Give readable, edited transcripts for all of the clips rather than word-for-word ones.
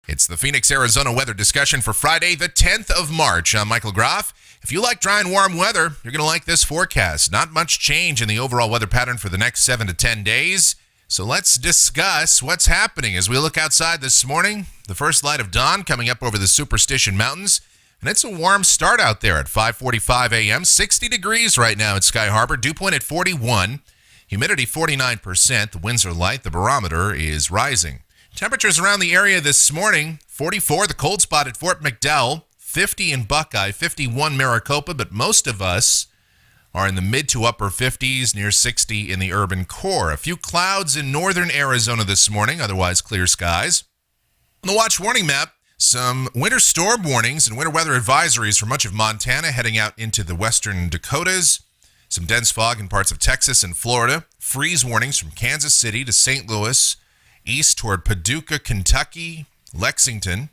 It's the Phoenix, Arizona weather discussion for Friday, the 10th of March. I'm Michael Groff. If you like dry and warm weather, you're going to like this forecast. Not much change in the overall weather pattern for the next 7 to 10 days. So let's discuss what's happening as we look outside this morning. The first light of dawn coming up over the Superstition Mountains. And it's a warm start out there at 5:45 a.m. 60 degrees right now at Sky Harbor. Dew point at 41. Humidity 49%. The winds are light. The barometer is rising. Temperatures around the area this morning, 44, the cold spot at Fort McDowell, 50 in Buckeye, 51 Maricopa, but most of us are in the mid to upper 50s, near 60 in the urban core. A few clouds in northern Arizona this morning, otherwise clear skies. On the watch warning map, some winter storm warnings and winter weather advisories for much of Montana heading out into the western Dakotas. Some dense fog in parts of Texas and Florida. Freeze warnings from Kansas City to St. Louis. East toward Paducah, Kentucky, Lexington.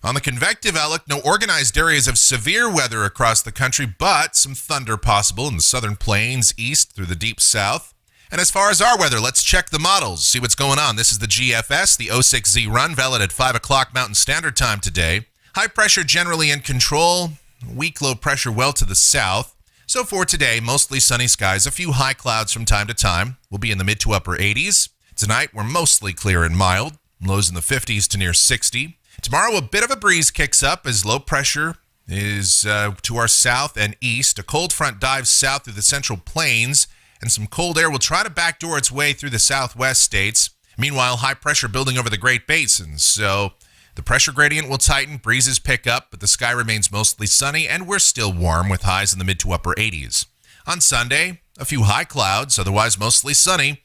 On the convective outlook, no organized areas of severe weather across the country, but some thunder possible in the southern plains, east through the deep south. And as far as our weather, let's check the models, see what's going on. This is the GFS, the 06Z run, valid at 5 o'clock Mountain Standard Time today. High pressure generally in control, weak low pressure well to the south. So for today, mostly sunny skies, a few high clouds from time to time. We'll be in the mid to upper 80s. Tonight, we're mostly clear and mild, lows in the 50s to near 60. Tomorrow, a bit of a breeze kicks up as low pressure is to our south and east. A cold front dives south through the central plains, and some cold air will try to backdoor its way through the southwest states. Meanwhile, high pressure building over the Great Basins. So the pressure gradient will tighten, breezes pick up, but the sky remains mostly sunny, and we're still warm with highs in the mid to upper 80s. On Sunday, a few high clouds, otherwise mostly sunny.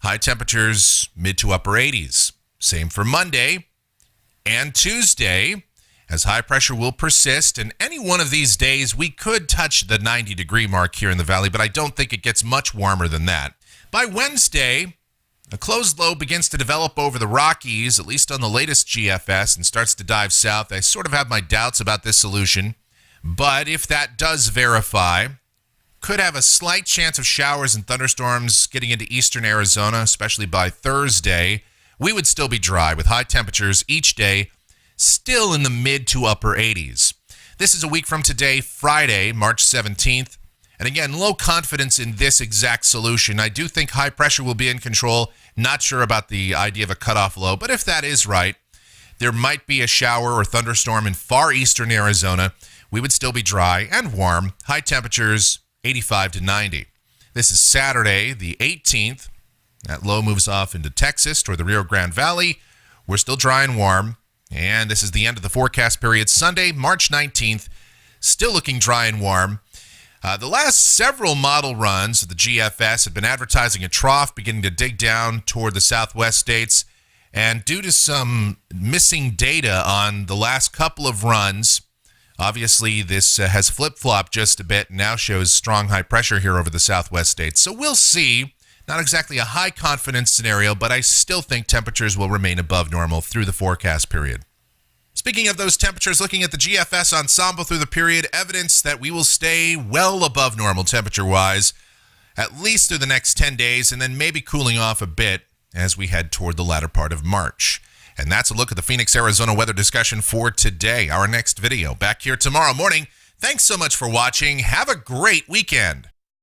High temperatures, mid to upper 80s. Same for Monday and Tuesday, as high pressure will persist. And any one of these days, we could touch the 90-degree mark here in the valley, but I don't think it gets much warmer than that. By Wednesday, a closed low begins to develop over the Rockies, at least on the latest GFS, and starts to dive south. I sort of have my doubts about this solution, but if that does verify, could have a slight chance of showers and thunderstorms getting into eastern Arizona, especially by Thursday. We would still be dry with high temperatures each day, still in the mid to upper 80s. This is a week from today, Friday, March 17th. And again, low confidence in this exact solution. I do think high pressure will be in control. Not sure about the idea of a cutoff low, but if that is right, there might be a shower or thunderstorm in far eastern Arizona. We would still be dry and warm. High temperatures 85 to 90. This is Saturday, the 18th. That low moves off into Texas toward the Rio Grande Valley. We're still dry and warm. And this is the end of the forecast period. Sunday, March 19th, still looking dry and warm. The last several model runs of the GFS have been advertising a trough beginning to dig down toward the southwest states. And due to some missing data on the last couple of runs, obviously, this has flip-flopped just a bit and now shows strong high pressure here over the southwest states. So we'll see. Not exactly a high confidence scenario, but I still think temperatures will remain above normal through the forecast period. Speaking of those temperatures, looking at the GFS ensemble through the period, evidence that we will stay well above normal temperature-wise, at least through the next 10 days, and then maybe cooling off a bit as we head toward the latter part of March. And that's a look at the Phoenix, Arizona weather discussion for today. Our next video back here tomorrow morning. Thanks so much for watching. Have a great weekend.